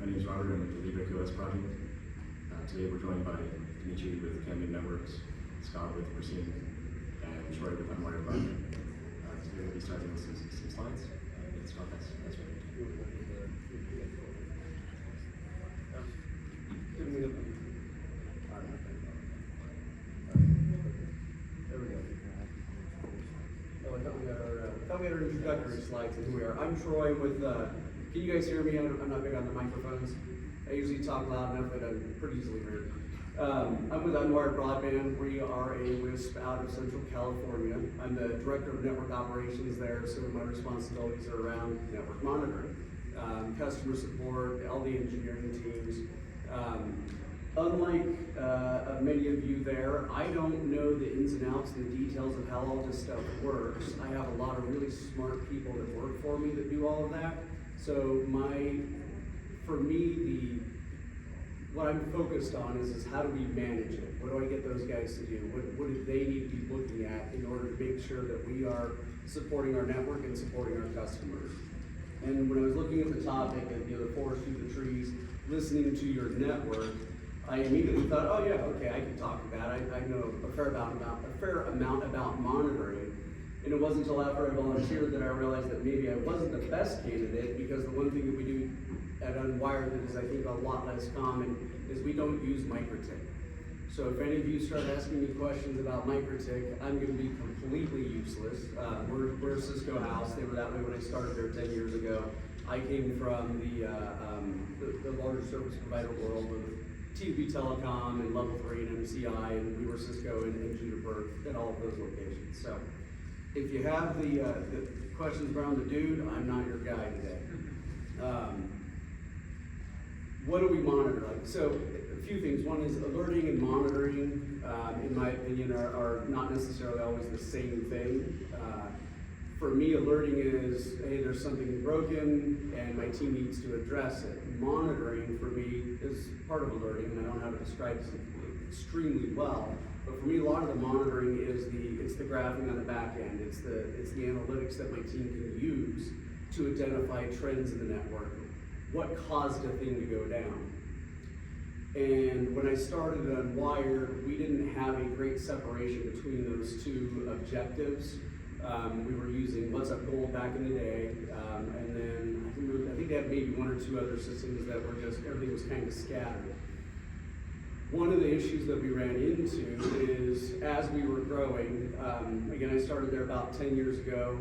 My name is Robert. I'm with the LibreQoS project. Today we're joined by Dmitry with Cambium Networks, Scot with Preseem, and Troy with Unwired project. Today we'll be starting with some slides. Scott, that's right. There we go. Oh, I thought we had our introductory slides and who we are. I'm Troy with, can you guys hear me? I'm not big on the microphones. I usually talk loud enough that I'm pretty easily heard. I'm with Unwired Broadband. We are a WISP out of Central California. I'm the Director of Network Operations there, so my responsibilities are around network monitoring, customer support, all the engineering teams. Unlike many of you there, I don't know the ins and outs and the details of how all this stuff works. I have a lot of really smart people that work for me that do all of that. So for me, what I'm focused on is how do we manage it? What do I get those guys to do? What do they need to be looking at in order to make sure that we are supporting our network and supporting our customers? And when I was looking at the topic of the forest through the trees, listening to your network, I immediately thought, oh yeah, okay, I can talk about it. I know a fair amount about monitoring. And it wasn't until after I volunteered that I realized that maybe I wasn't the best candidate, because the one thing that we do at Unwired that is, I think, a lot less common is we don't use MikroTik. So if any of you start asking me questions about MikroTik, I'm going to be completely useless. We're a Cisco house. They were that way when I started there 10 years ago. I came from the larger service provider world of TP Telecom and Level 3 and MCI, and we were Cisco and Juniper at all of those locations. So if you have the questions around the dude, I'm not your guy today. What do we monitor? So a few things. One is alerting and monitoring, in my opinion, are not necessarily always the same thing. For me, alerting is, hey, there's something broken and my team needs to address it. Monitoring for me is part of alerting, and I don't know how to describe it extremely well. But for me, a lot of the monitoring is it's the graphing on the back end. It's the analytics that my team can use to identify trends in the network. What caused a thing to go down? And when I started at Unwired, we didn't have a great separation between those two objectives. We were using What's Up Gold back in the day, and then I think they had maybe one or two other systems that were just, everything was kind of scattered. One of the issues that we ran into is, as we were growing, again, I started there about 10 years ago,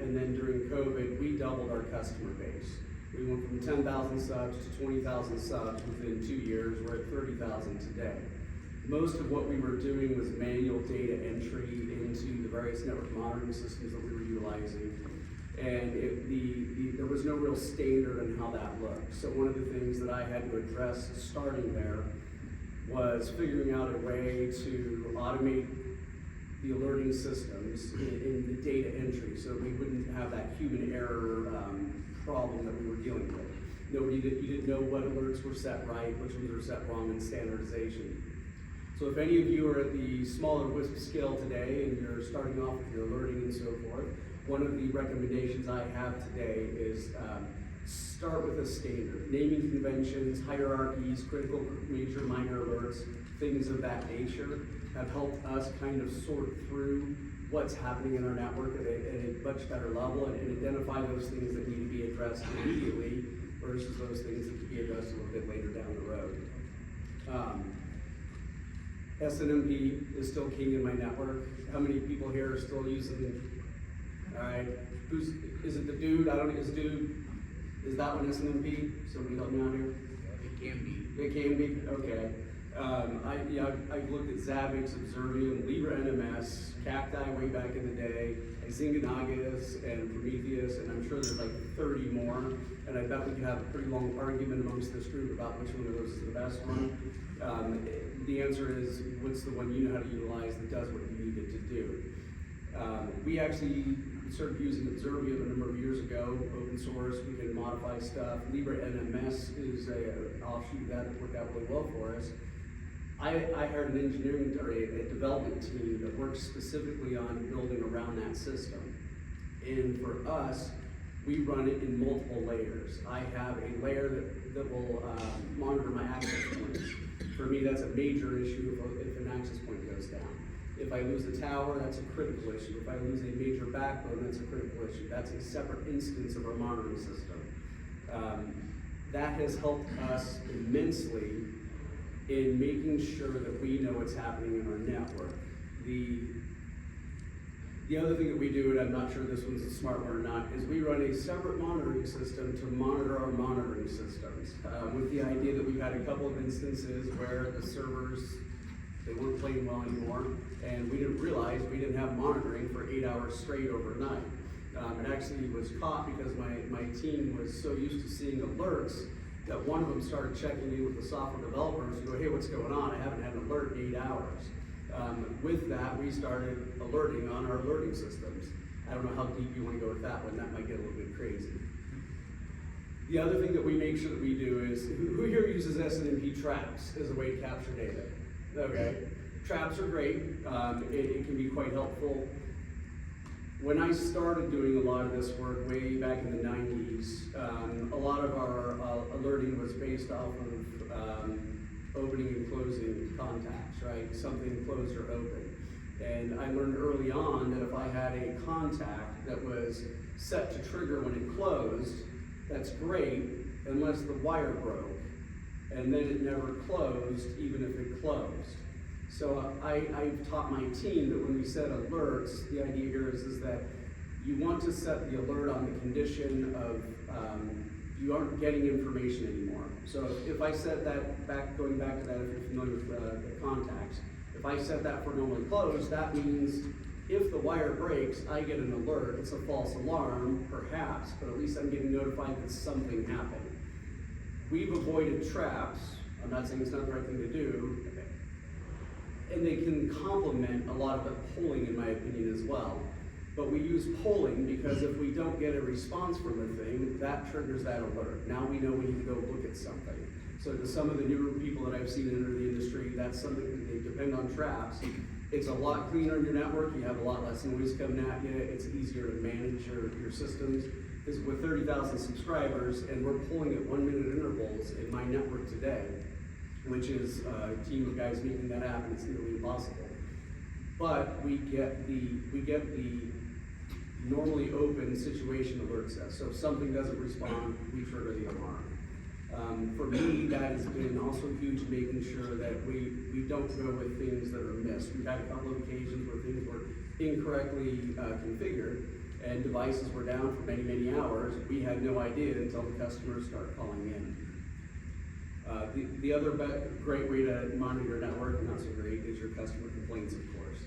and then during COVID, we doubled our customer base. We went from 10,000 subs to 20,000 subs within 2 years. We're at 30,000 today. Most of what we were doing was manual data entry into the various network monitoring systems that we were utilizing. And there was no real standard on how that looked. So one of the things that I had to address starting there was figuring out a way to automate the alerting systems in the data entry, so we wouldn't have that human error problem that we were dealing with. You didn't know what alerts were set right, which ones were set wrong in standardization. So if any of you are at the smaller WISP scale today and you're starting off with your alerting and so forth, one of the recommendations I have today is start with a standard. Naming conventions, hierarchies, critical, major, minor alerts, things of that nature have helped us kind of sort through what's happening in our network at a much better level and identify those things that need to be addressed immediately versus those things that could be addressed a little bit later down the road. SNMP is still king in my network. How many people here are still using it? All right, is it the dude? Is that one SNMP? Somebody help me out here? It can be. It can be, okay. I've looked at Zabbix, Observium, LibreNMS, Cacti way back in the day, Xinganagus and Prometheus, and I'm sure there's like 30 more. And I bet we could have a pretty long argument amongst this group about which one of those is the best one. The answer is, what's the one you know how to utilize that does what you need it to do? We actually started using Observium a number of years ago, open source. We can modify stuff. LibreNMS is a offshoot of that worked out really well for us. I hired an engineering or a development team that works specifically on building around that system. And for us, we run it in multiple layers. I have a layer that will monitor my access points. For me, that's a major issue if an access point goes down. If I lose a tower, that's a critical issue. If I lose a major backbone, that's a critical issue. That's a separate instance of our monitoring system. That has helped us immensely in making sure that we know what's happening in our network. The other thing that we do, and I'm not sure this one's a smart one or not, is we run a separate monitoring system to monitor our monitoring systems. With the idea that we've had a couple of instances where the servers, they weren't playing well anymore, and we didn't realize we didn't have monitoring for 8 hours straight overnight. It actually was caught because my team was so used to seeing alerts that one of them started checking in with the software developers and go, hey, what's going on? I haven't had an alert in 8 hours. With that, we started alerting on our alerting systems. I don't know how deep you want to go with that one. That might get a little bit crazy. The other thing that we make sure that we do is, who here uses SNMP traps as a way to capture data? Okay, traps are great. It can be quite helpful. When I started doing a lot of this work way back in the 90s, a lot of our alerting was based off of opening and closing contacts, right? Something closed or open. And I learned early on that if I had a contact that was set to trigger when it closed, that's great, unless the wire broke. And then it never closed, even if it closed. So I've taught my team that when we set alerts, the idea here is that you want to set the alert on the condition of you aren't getting information anymore. So if I set that going back to that, if you're familiar with the contacts, if I set that for normally closed, that means if the wire breaks, I get an alert. It's a false alarm, perhaps, but at least I'm getting notified that something happened. We've avoided traps. I'm not saying it's not the right thing to do, and they can complement a lot of the polling, in my opinion, as well. But we use polling because if we don't get a response from a thing, that triggers that alert. Now we know we need to go look at something. So to some of the newer people that I've seen enter the industry, that's something that they depend on traps. It's a lot cleaner on your network. You have a lot less noise coming at you. It's easier to manage your systems. Because with 30,000 subscribers, and we're polling at 1 minute intervals in my network today, which is a team of guys making that happen. It's nearly impossible. But we get the normally open situation alert set. So if something doesn't respond, we trigger the alarm. For me, that has been also huge, making sure that we don't go with things that are missed. We've had a couple of occasions where things were incorrectly configured and devices were down for many, many hours. We had no idea until the customers start calling in. The other great way to monitor your network, not so great, is your customer complaints, of course.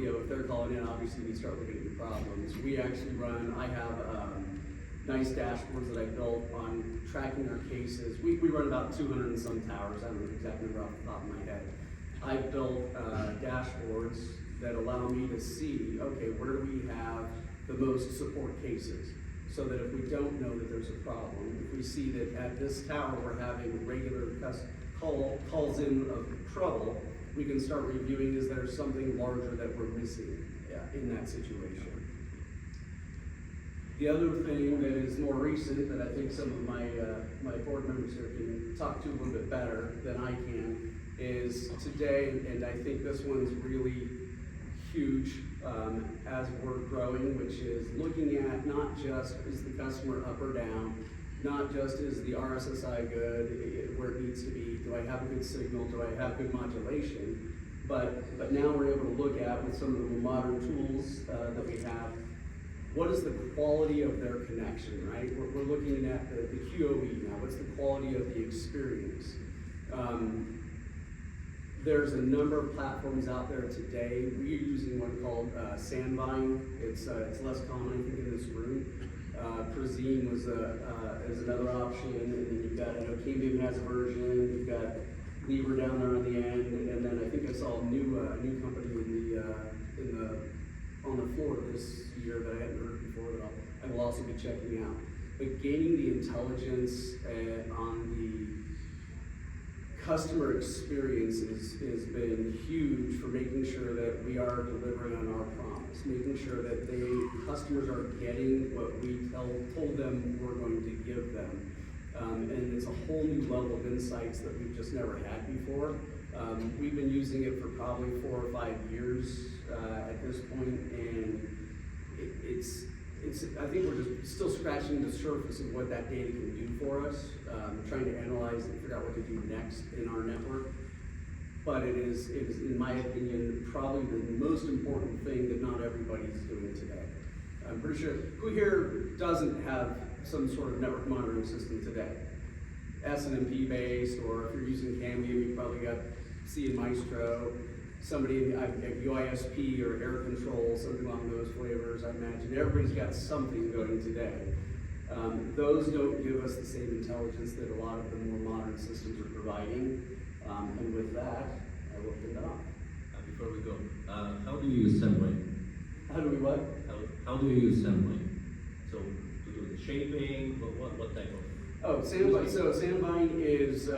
If they're calling in, obviously we start looking at the problems. We actually I have nice dashboards that I built on tracking our cases. We run about 200 and some towers. I don't know the exact number off the top of my head. I've built dashboards that allow me to see, okay, where do we have the most support cases? So that if we don't know that there's a problem, if we see that at this tower we're having regular calls in of trouble, we can start reviewing, is there something larger that we're missing in that situation? The other thing that is more recent that I think some of my board members here can talk to a little bit better than I can is today, and I think this one's really huge as we're growing, which is looking at not just is the customer up or down, not just is the RSSI good where it needs to be, do I have a good signal, do I have good modulation, but now we're able to look at with some of the modern tools that we have, what is the quality of their connection, right? We're looking at the QoE now, what's the quality of the experience? There's a number of platforms out there today. We're using one called Sandvine. It's less common, I think, in this room. Preseem is another option, and then you've got, I know Cambium has a version. You've got Libre down there on the end, and then I think I saw a new company on the floor this year that I hadn't heard before that I will also be checking out. But gaining the intelligence on the customer experience has been huge for making sure that we are delivering on our promise, making sure that customers are getting what we told them we're going to give them. And it's a whole new level of insights that we've just never had before. We've been using it for probably 4 or 5 years at this point, and I think we're just still scratching the surface of what that data can do for us, trying to analyze and figure out what to do next in our network. But it is, in my opinion, probably the most important thing that not everybody's doing today. I'm pretty sure, who here doesn't have some sort of network monitoring system today? SNMP based, or if you're using Cambium, you probably got C and Maestro. Somebody at UISP or air control, something along those flavors. I imagine everybody's got something going today. Those don't give us the same intelligence that a lot of the more modern systems are providing. And with that, I will end it off. Before we go, how do you use Sandvine? How do we what? How do you use Sandvine? So to do the shaping, what type of? Oh, Sandvine. So Sandvine is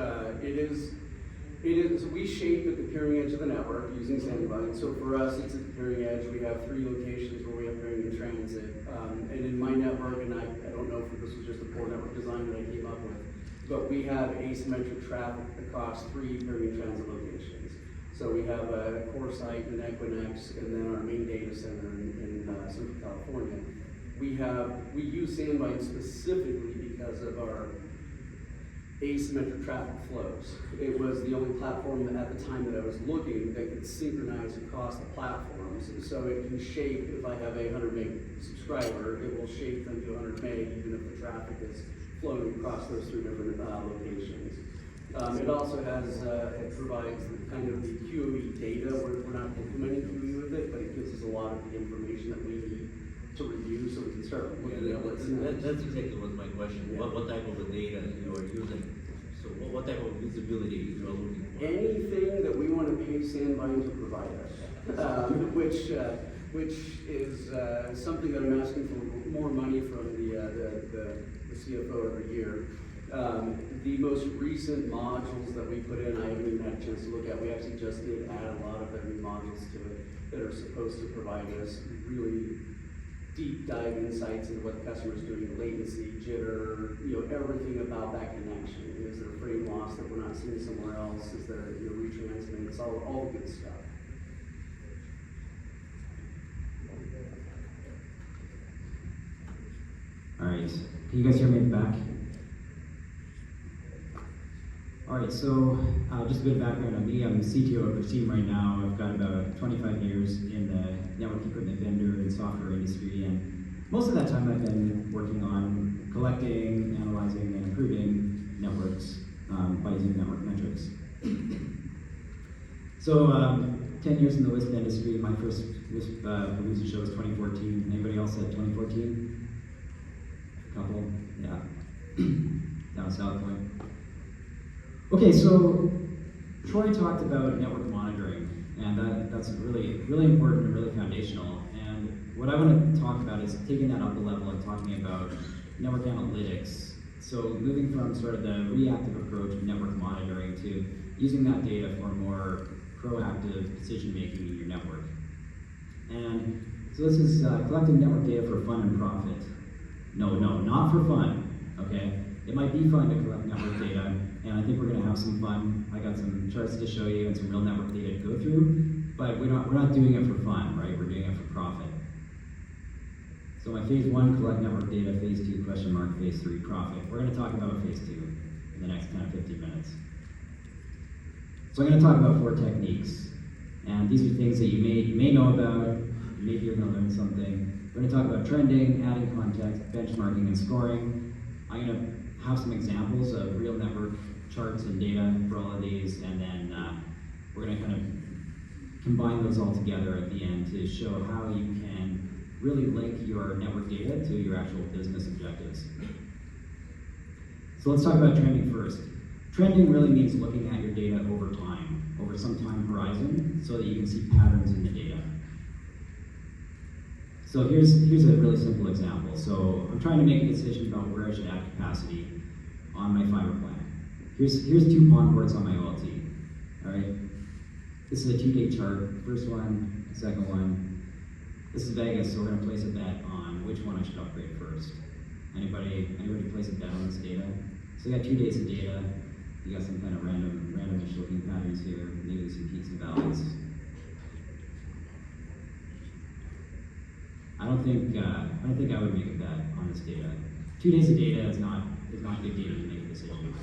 we shape at the peering edge of the network using Sandvine. So for us, it's at the peering edge. We have 3 locations where we have peering in transit. And in my network, and I don't know if this was just a poor network design that I came up with, but we have asymmetric traffic across 3 peering transit locations. So we have a core site in Equinix, and then our main data center in Central California. We use Sandvine specifically because of our asymmetric traffic flows. It was the only platform that at the time that I was looking that could synchronize across the platforms. And so it can shape, if I have a 100 meg subscriber, it will shape them to 100 meg even if the traffic is flowing across those 3 different locations. It also has, it provides kind of the QoE data. We're not implementing QoE with it, but it gives us a lot of the information that we need to review so we can start looking at what's next. That's exactly what my question. Yeah. What type of data you are using? So what type of visibility you are looking for? Anything that we want to pay Sandvine to provide us, which is something that I'm asking for more money from the CFO every year. The most recent modules that we put in, I haven't even had a chance to look at. We actually just did add a lot of their new modules to it that are supposed to provide us really deep dive insights into what the customer is doing, latency, jitter, everything about that connection. Is there frame loss that we're not seeing somewhere else? Is there retransmit? It's all the good stuff. All right, can you guys hear me in the back? All right, so just a bit of background on me. I'm the CTO of Preseem right now. I've got about 25 years in the network equipment vendor and software industry, and most of that time I've been working on collecting, analyzing, and improving networks by using network metrics. So 10 years in the WISP industry. My first WISPAPALOOZA show was 2014. Anybody else at 2014? A couple? Yeah. Down South Point. Okay, so Troy talked about network monitoring, and that's really important and really foundational. And what I want to talk about is taking that up a level and talking about network analytics. So moving from sort of the reactive approach of network monitoring to using that data for more proactive decision making in your network. And so this is collecting network data for fun and profit. No, not for fun, okay? It might be fun to collect network data, and I think we're going to have some fun. I got some charts to show you and some real network data to go through, but we're not doing it for fun, right? We're doing it for profit. So my phase 1, collect network data, phase 2, question mark, phase 3, profit. We're going to talk about phase 2 in the next 10 or 15 minutes. So I'm going to talk about 4 techniques, and these are things that you may know about. Maybe you're going to learn something. We're going to talk about trending, adding context, benchmarking, and scoring. I'm going to have some examples of real network charts and data for all of these, and then we're going to kind of combine those all together at the end to show how you can really link your network data to your actual business objectives. So let's talk about trending first. Trending really means looking at your data over time, over some time horizon, so that you can see patterns in the data. So here's a really simple example. So I'm trying to make a decision about where I should add capacity on my fiber plant. Here's 2 PON ports on my OLT. This is a 2-day chart. First one, second one. This is Vegas, so we're gonna place a bet on which one I should upgrade first. Anybody place a bet on this data? So you got 2 days of data. You got some kind of randomish looking patterns here, maybe some peaks and valleys. I don't think I would make a bet on this data. 2 days of data is not good data to make a decision.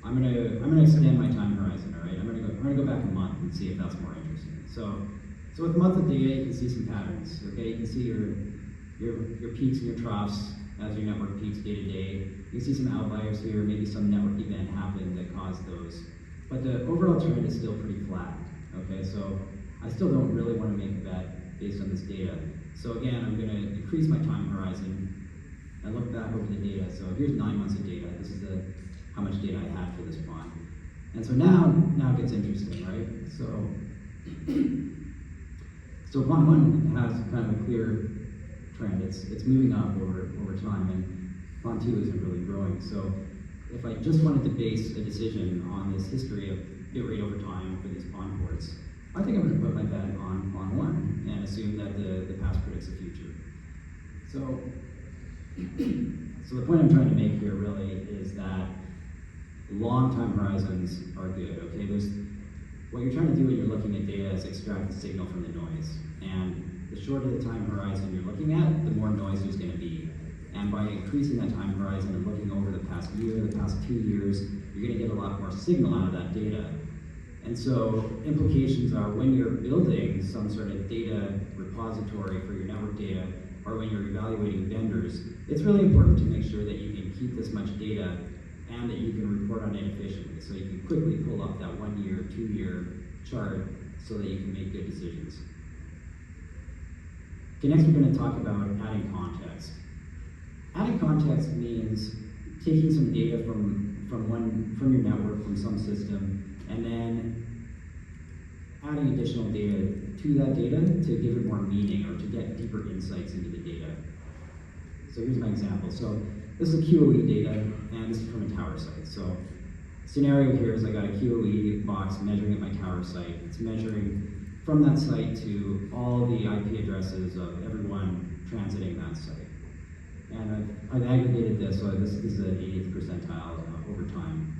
I'm gonna extend my time horizon. All right, I'm gonna go back a month and see if that's more interesting. So with a month of data, you can see some patterns. Okay, you can see your peaks and your troughs as your network peaks day to day. You can see some outliers here. Maybe some network event happened that caused those. But the overall trend is still pretty flat. Okay, so I still don't really want to make a bet based on this data. So again, I'm going to increase my time horizon and look back over the data. So here's 9 months of data. This is how much data I had for this pond. And so now it gets interesting, right? So pond 1 has kind of a clear trend. It's moving up over time, and pond 2 isn't really growing. So if I just wanted to base a decision on this history of bit rate over time for these pond ports, I think I'm going to put my bet on pond 1 and assume that the past predicts the future. So the point I'm trying to make here really is that long time horizons are good. Okay, what you're trying to do when you're looking at data is extract the signal from the noise. And the shorter the time horizon you're looking at, the more noise there's going to be. And by increasing that time horizon and looking over the past year, the past 2 years, you're going to get a lot more signal out of that data. And so implications are when you're building some sort of data repository for your network data, or when you're evaluating vendors, it's really important to make sure that you can keep this much data and that you can report on it efficiently. So you can quickly pull up that 1 year, 2 year chart so that you can make good decisions. Okay, next we're going to talk about adding context. Adding context means taking some data from your network, from some system, and then adding additional data to that data to give it more meaning or to get deeper insights into the data. So here's my example. So this is a QoE data, and this is from a tower site. So scenario here is I got a QoE box measuring at my tower site. It's measuring from that site to all the IP addresses of everyone transiting that site. And I've aggregated this, so this is an 80th percentile over time.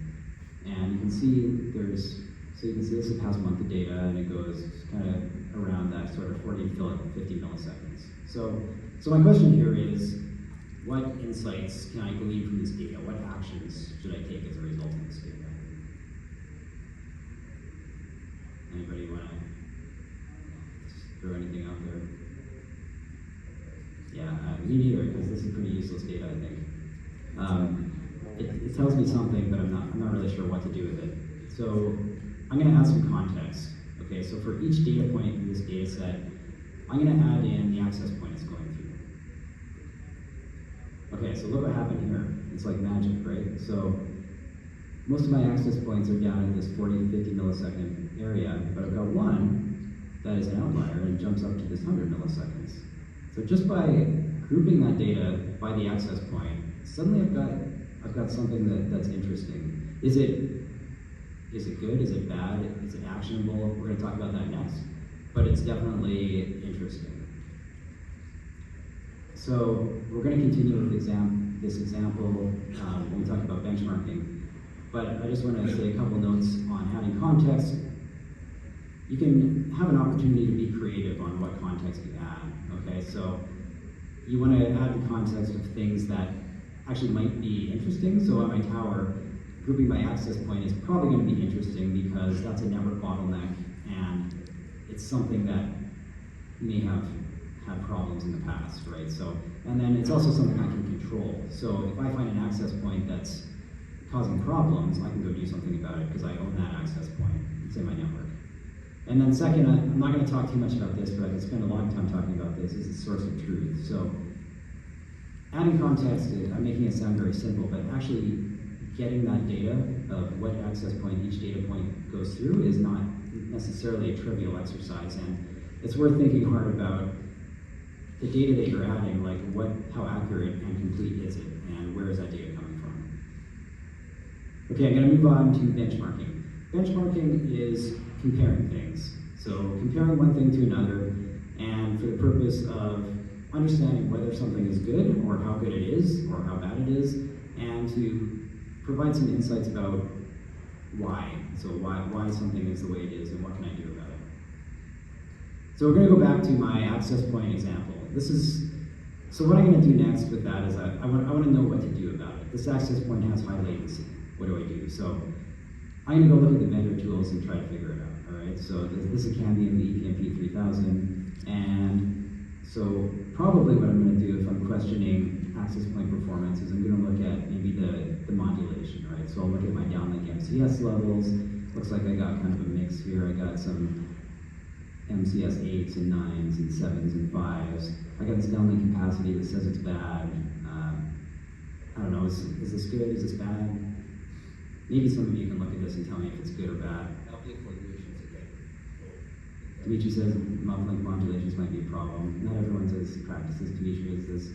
And you can see this is the past month of data, and it goes kind of around that sort of 40 to 50 milliseconds. So my question here is, what insights can I glean from this data? What actions should I take as a result of this data? Anybody want to throw anything out there? Yeah, me neither, because this is pretty useless data, I think. It tells me something, but I'm not really sure what to do with it. So I'm going to add some context. Okay, so for each data point in this data set, I'm going to add in the access point it's going through. Okay, so look what happened here. It's like magic, right? So most of my access points are down in this 40 to 50 millisecond area, but I've got one that is an outlier and jumps up to this 100 milliseconds. So just by grouping that data by the access point, suddenly I've got something that's interesting. Is it good? Is it bad? Is it actionable? We're going to talk about that next. But it's definitely interesting. So we're going to continue with this example when we talk about benchmarking. But I just want to say a couple notes on adding context. You can have an opportunity to be creative on what context you add. Okay, so you want to add the context of things that actually might be interesting. So on my tower, grouping by access point is probably going to be interesting because that's a network bottleneck and it's something that may have had problems in the past, right? So, and then it's also something I can control. So if I find an access point that's causing problems, I can go do something about it because I own that access point. It's in my network. And then second, I'm not going to talk too much about this, but I can spend a long time talking about this, is the source of truth. So adding context, I'm making it sound very simple, but actually getting that data of what access point each data point goes through is not necessarily a trivial exercise, and it's worth thinking hard about the data that you're adding, like how accurate and complete is it, and where is that data coming from? Okay, I'm going to move on to benchmarking. benchmarking is comparing things. So comparing one thing to another, and for the purpose of understanding whether something is good, or how good it is, or how bad it is, and to provide some insights about why. So why something is the way it is, and what can I do about it. So we're going to go back to my access point example. So what I'm going to do next with that is I want to know what to do about it. This access point has high latency. What do I do? So I'm going to go look at the vendor tools and try to figure it out. All right. So this is Cambium, the EPMP 3000, and so probably what I'm going to do if I'm questioning access point performance is I'm going to look at maybe the modulation. Right. So I'll look at my downlink MCS levels. Looks like I got kind of a mix here. I got some MCS 8s and 9s and 7s and 5s. I got this downlink capacity that says it's bad. I don't know, is this good, is this bad? Maybe some of you can look at this and tell me if it's good or bad. Uplink modulations again. Dmitry says uplink modulations might be a problem. Not everyone's as practiced as Dmitry is this.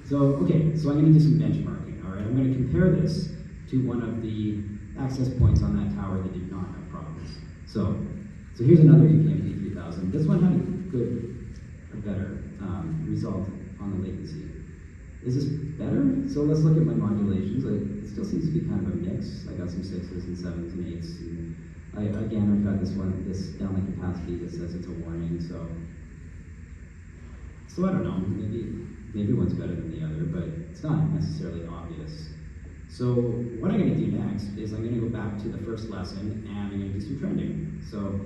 So, okay, so I'm gonna do some benchmarking, all right? I'm gonna compare this to one of the access points on that tower that did not have problems. So here's another EPMP 3000. This one had a good, or better result on the latency. Is this better? So let's look at my modulations. It still seems to be kind of a mix. I got some 6s and 7s and 8s. And again, I've got this downlink capacity that says it's a warning. So I don't know. Maybe one's better than the other, but it's not necessarily obvious. So what I'm going to do next is I'm going to go back to the first lesson and I'm going to do some trending. So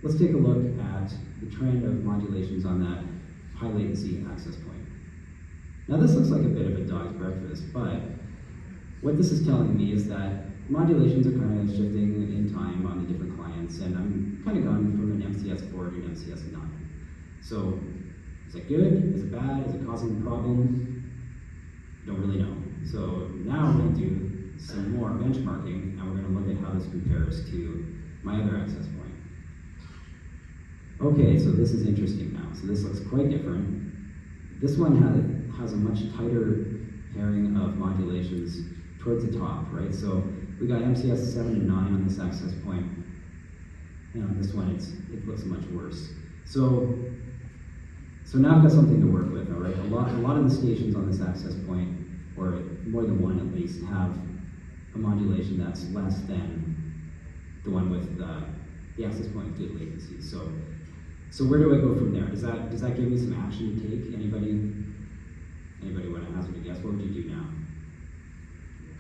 let's take a look at the trend of modulations on that high latency access point. Now this looks like a bit of a dog's breakfast, but what this is telling me is that modulations are kind of shifting in time on the different clients, and I'm kind of going from an MCS 4 to an MCS 9. So is it good? Is it bad? Is it causing a problem? Don't really know. So now we're going to do some more benchmarking, and we're going to look at how this compares to my other access point. Okay, so this is interesting now. So this looks quite different. This one has a much tighter pairing of modulations towards the top, right? So we got MCS 7 and 9 on this access point, and on this one it looks much worse. So now I've got something to work with, all right? A lot of the stations on this access point, or more than one at least, have a modulation that's less than the one with the access point with good latency. So where do I go from there? Does that give me some action to take? Anybody want to hazard a guess? What would you do now?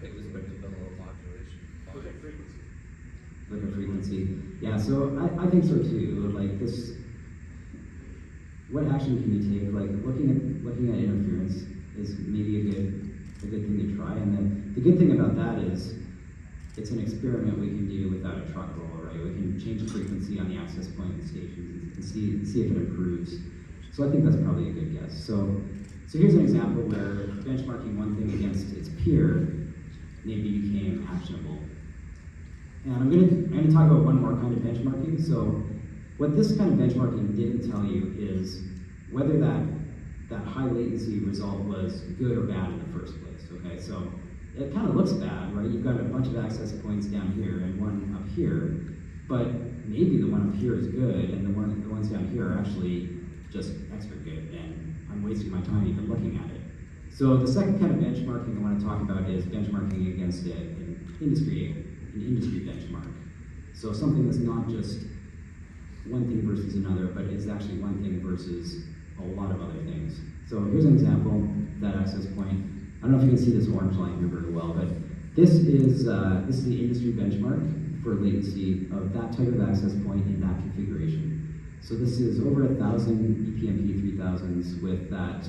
Take this back to the low modulation. Look at frequency. Look at frequency. Yeah, so I think so too. Like this, what action can you take? Like looking at interference is maybe a good thing to try. And then the good thing about that is it's an experiment we can do without a truck roll, right? We can change the frequency on the access point of the stations and see if it improves. So I think that's probably a good guess. So here's an example where benchmarking one thing against its peer maybe became actionable. And I'm gonna talk about one more kind of benchmarking. So what this kind of benchmarking didn't tell you is whether that high latency result was good or bad in the first place, okay? So it kind of looks bad, right? You've got a bunch of access points down here and one up here, but maybe the one up here is good and the ones down here are actually just extra good, and I'm wasting my time even looking at it. So the second kind of benchmarking I want to talk about is benchmarking against an industry benchmark. So something that's not just one thing versus another, but it's actually one thing versus a lot of other things. So here's an example, that access point. I don't know if you can see this orange line here very well, but this is the industry benchmark for latency of that type of access point in that configuration. So this is over 1,000 EPMP 3000s with that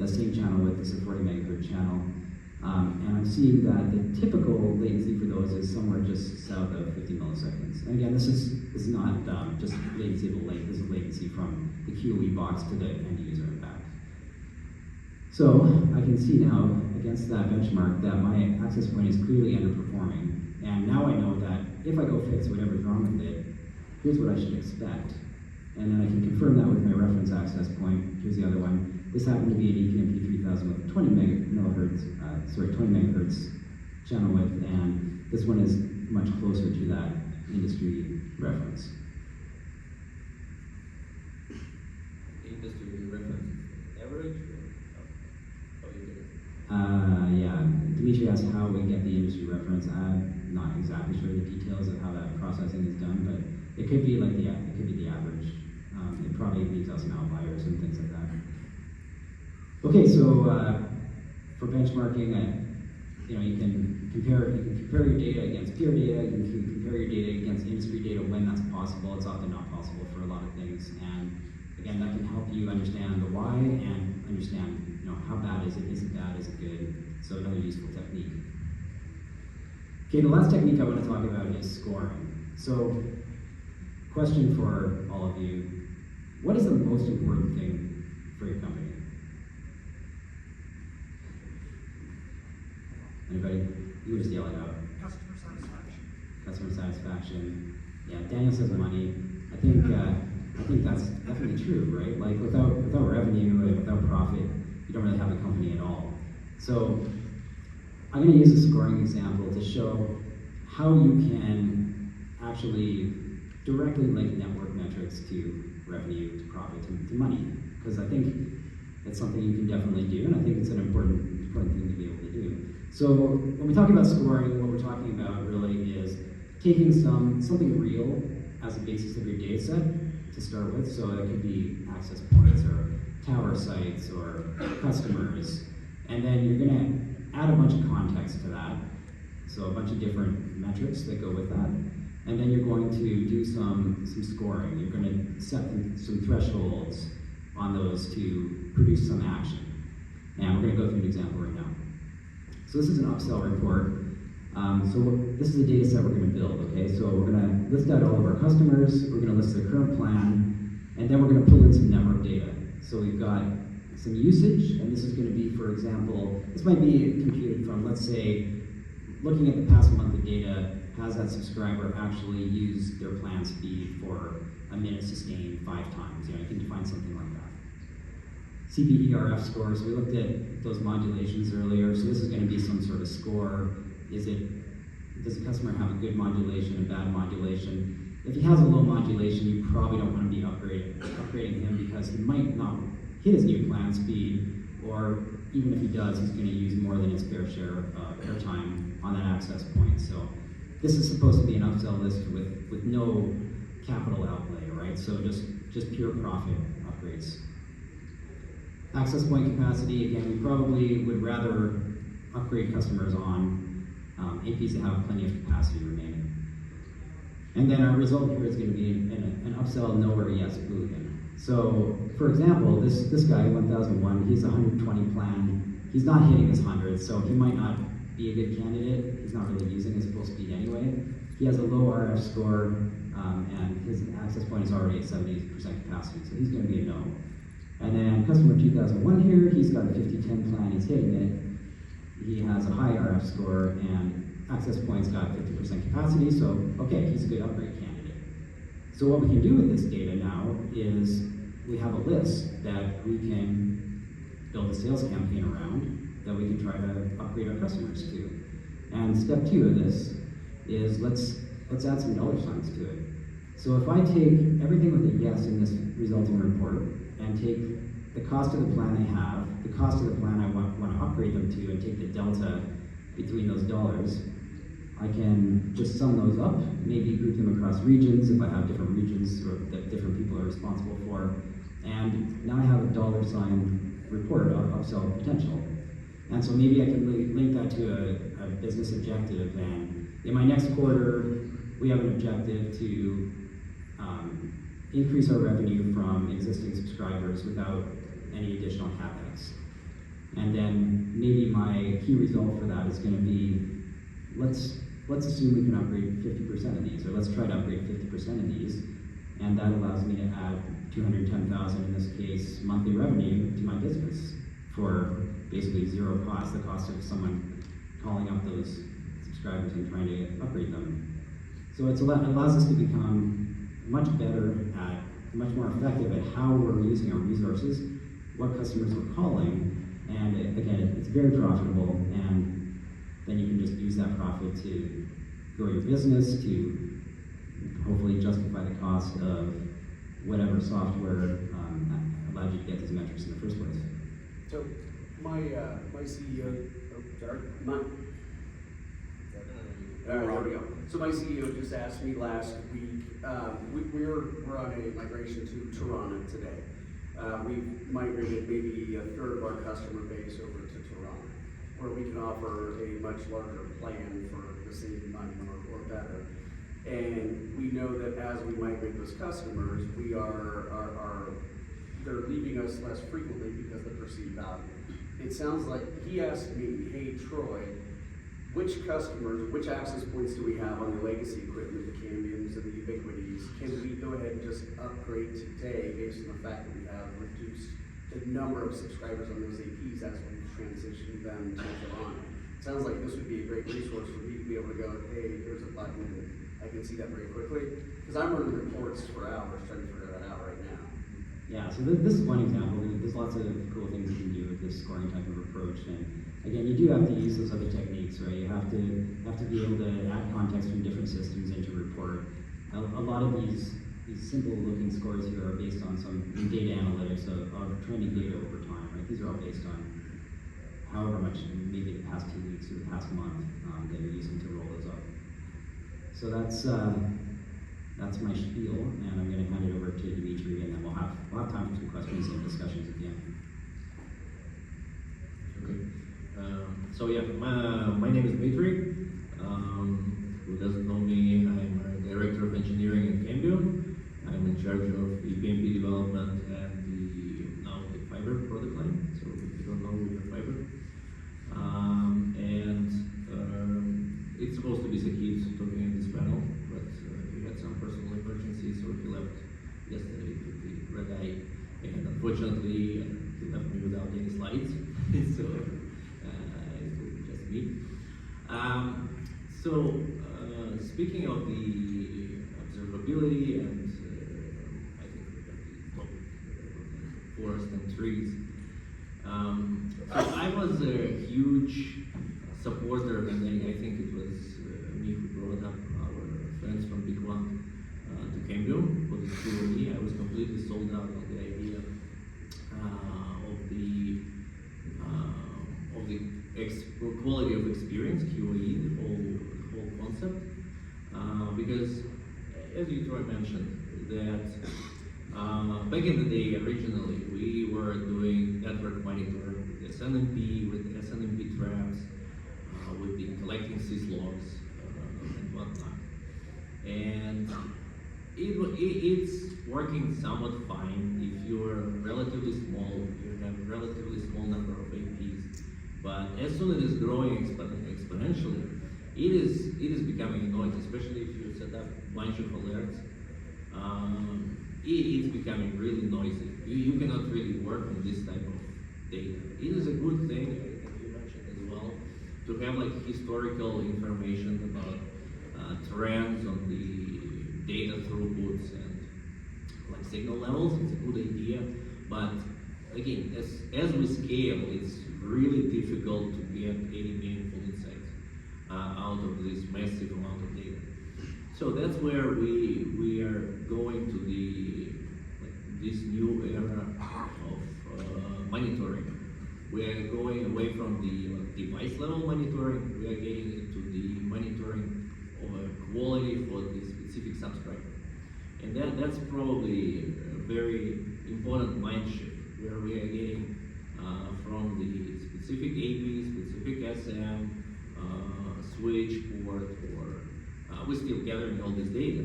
same channel with this 40 megahertz channel. And I'm seeing that the typical latency for those is somewhere just south of 50 milliseconds. And again, this is not just latency of the link, this is latency from the QoE box to the end user and back. So I can see now against that benchmark that my access point is clearly underperforming. And now I know that if I go fix whatever's wrong with it, here's what I should expect. And then I can confirm that with my reference access point. Here's the other one. This happened to be an EPMP 3000 with 20 megahertz channel width, and this one is much closer to that industry reference. Industry reference average, or how you get it? Yeah, Dmitry asked how we get the industry reference. I'm not exactly sure the details of how that processing is done, but it could be like it could be the average. It probably leaves out some outliers and things like that. Okay, so for benchmarking, you can compare your data against peer data. You can compare your data against industry data when that's possible. It's often not possible for a lot of things, and again, that can help you understand the why and understand how bad is it bad, is it good. So another useful technique. Okay, the last technique I want to talk about is scoring. So, question for all of you: what is the most important thing for your company? Anybody? You can just yell it out. Customer satisfaction. Customer satisfaction. Yeah, Daniel says money. I think that's definitely true, right? Like without revenue and without profit, you don't really have a company at all. So I'm going to use a scoring example to show how you can actually directly link network metrics to revenue, to profit, to money. Because I think it's something you can definitely do, and I think it's an important thing to be able to do. So when we talk about scoring, what we're talking about really is taking something real as a basis of your data set to start with. So that could be access points or tower sites or customers. And then you're going to add a bunch of context to that. So a bunch of different metrics that go with that. And then you're going to do some scoring. You're going to set some thresholds on those to produce some action. And we're going to go through an example right now. So this is an upsell report. This is a data set we're going to build, okay? So we're going to list out all of our customers, we're going to list their current plan, and then we're going to pull in some network data. So we've got some usage, and this is going to be, for example, this might be computed from, let's say, looking at the past month of data, has that subscriber actually used their plan speed for a minute sustained 5 times? You can define something like that. CPERF scores, we looked at those modulations earlier, so this is going to be some sort of score. Does the customer have a good modulation, a bad modulation? If he has a low modulation, you probably don't want to be upgrading him because he might not hit his new plan speed, or even if he does, he's going to use more than his fair share of airtime on that access point. So this is supposed to be an upsell list with no capital outlay, right? So just pure profit upgrades. Access point capacity, again, we probably would rather upgrade customers on APs that have plenty of capacity remaining. And then our result here is going to be an upsell no or yes boolean. So, for example, this guy, 1001, he's a 120 plan. He's not hitting his 100, so he might not be a good candidate. He's not really using his full speed anyway. He has a low RF score, and his access point is already at 70% capacity, so he's going to be a no. And then customer 2001 here, he's got a 50-10 plan, he's hitting it. He has a high RF score, and access point's got 50% capacity, so okay, he's a good upgrade candidate. So what we can do with this data now is we have a list that we can build a sales campaign around that we can try to upgrade our customers to. And step 2 of this is let's add some dollar signs to it. So if I take everything with a yes in this resulting report and take the cost of the plan they have, the cost of the plan I want to upgrade them to, and take the delta between those dollars, I can just sum those up, maybe group them across regions if I have different regions or that different people are responsible for. And now I have a dollar sign report of upsell potential. And so maybe I can link that to a business objective, and in my next quarter, we have an objective to increase our revenue from existing subscribers without any additional capex. And then maybe my key result for that is going to be, let's assume we can upgrade 50% of these, or let's try to upgrade 50% of these, and that allows me to add 210,000 in this case monthly revenue to my business for basically zero cost, the cost of someone calling up those subscribers and trying to upgrade them. So it allows us to become much more effective at how we're using our resources, what customers we're calling, and again, it's very profitable, and then you can just use that profit to grow your business, to hopefully justify the cost of whatever software allowed you to get these metrics in the first place. So my CEO, there we go. So my CEO just asked me last week, we're on a migration to Toronto today. We've migrated maybe a third of our customer base over to Toronto, where we can offer a much larger plan for the same money or better. And we know that as we migrate those customers, they're leaving us less frequently because of the perceived value. It sounds like he asked me, hey Troy, which customers, which access points do we have on the legacy equipment, the Cambiums and the Ubiquities? Can we go ahead and just upgrade today based on the fact that we have reduced the number of subscribers on those APs as we transition them to Toronto? It sounds like this would be a great resource for me to be able to go, hey, here's a button, and I can see that very quickly. Because I'm running reports for hours trying to figure that out right now. Yeah, so this is one example. There's lots of cool things you can do with this scoring type of approach. And again, you do have to use those other techniques, right? You have to be able to add context from different systems into a report. A lot of these simple looking scores here are based on some data analytics of trending data over time, right? These are all based on however much, maybe the past 2 weeks or the past month that you're using to roll those up. So that's my spiel, and I'm going to hand it over to Dmitry, and then we'll have time for some questions and discussions at the end. Okay. So yeah, my name is Dmitry. Who doesn't know me, I'm a director of engineering at Cambium. I'm in charge of the PMP development and now the fiber product line. So if you don't know, we have fiber. It's supposed to be Sakit talking in this panel, but he had some personal emergency, so he left yesterday to the red eye. And unfortunately, he left me without any slides. So it will be just me. Speaking of the observability, and I think we got the topic forest and trees. So I was a huge supporter, and I think it was me who brought up our friends from Big One to Cambium for the QoE. I was completely sold out on the idea of the quality of experience, QoE, the whole concept. Because, as you Troy mentioned, that back in the day, originally, we were doing network monitoring with SNMP, with SNMP traps, with the collecting syslogs and whatnot. And it's working somewhat fine if you're relatively small, you have a relatively small number of APs. But as soon as it's growing exponentially, it is becoming annoying, especially if you set up a bunch of alerts. It's becoming really noisy. You cannot really work on this type of data. It is a good thing, I think you mentioned as well, to have like historical information about trends on the data throughputs and like signal levels. It's a good idea, but again, as we scale, it's really difficult to get any meaningful insights out of this massive amount of data. So that's where we are going to this new era of monitoring. We are going away from the device level monitoring. We are getting into the monitoring of quality for the specific subscriber. And that's probably a very important mind shift, where we are getting from the specific AP, specific SM, switch port, or we're still gathering all this data,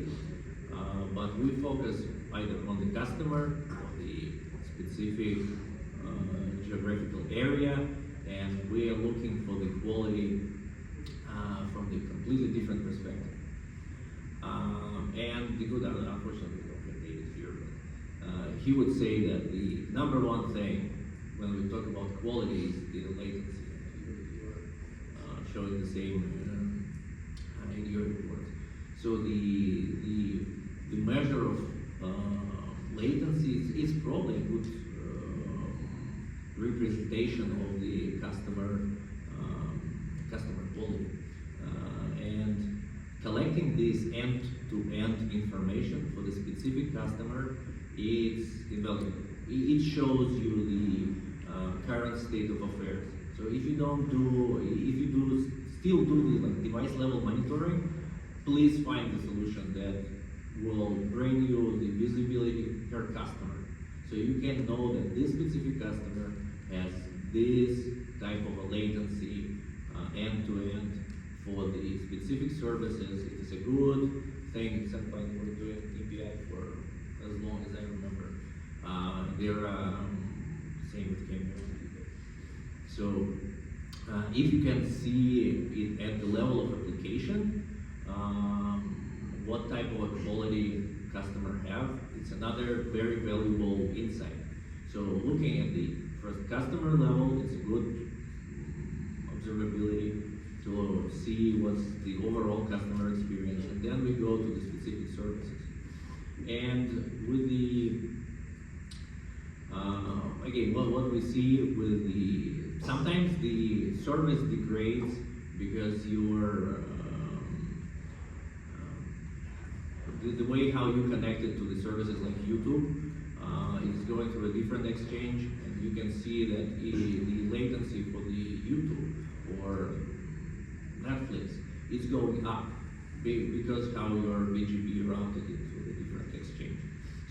but we focus either on the customer or the specific geographical area, and we are looking for the quality from the completely different perspective. And the good, unfortunately, we don't have data here, but he would say that the number one thing when we talk about quality is the latency. Showing the same in your report. So the measure of latency is probably a good representation of the customer quality. And collecting providing this end-to-end information for the specific customer, it's invaluable. It shows you the current state of affairs. So if you still do the device level monitoring, please find the solution that will bring you the visibility per customer. So you can know that this specific customer has this type of a latency end-to-end for the specific services. It is a good thing. It's something we're doing API for as long as I remember. They're same with Cambium. So if you can see it at the level of application, what type of a quality customer have, it's another very valuable insight. So looking at the first customer level, it's a good observability to see what's the overall customer experience, and then we go to the specific services. And with the, again, what we see with the, sometimes the service degrades because your, the way how you connected to the services like YouTube is going through a different exchange, and you can see that the latency for the YouTube or Netflix is going up because how your BGP routed into a different exchange.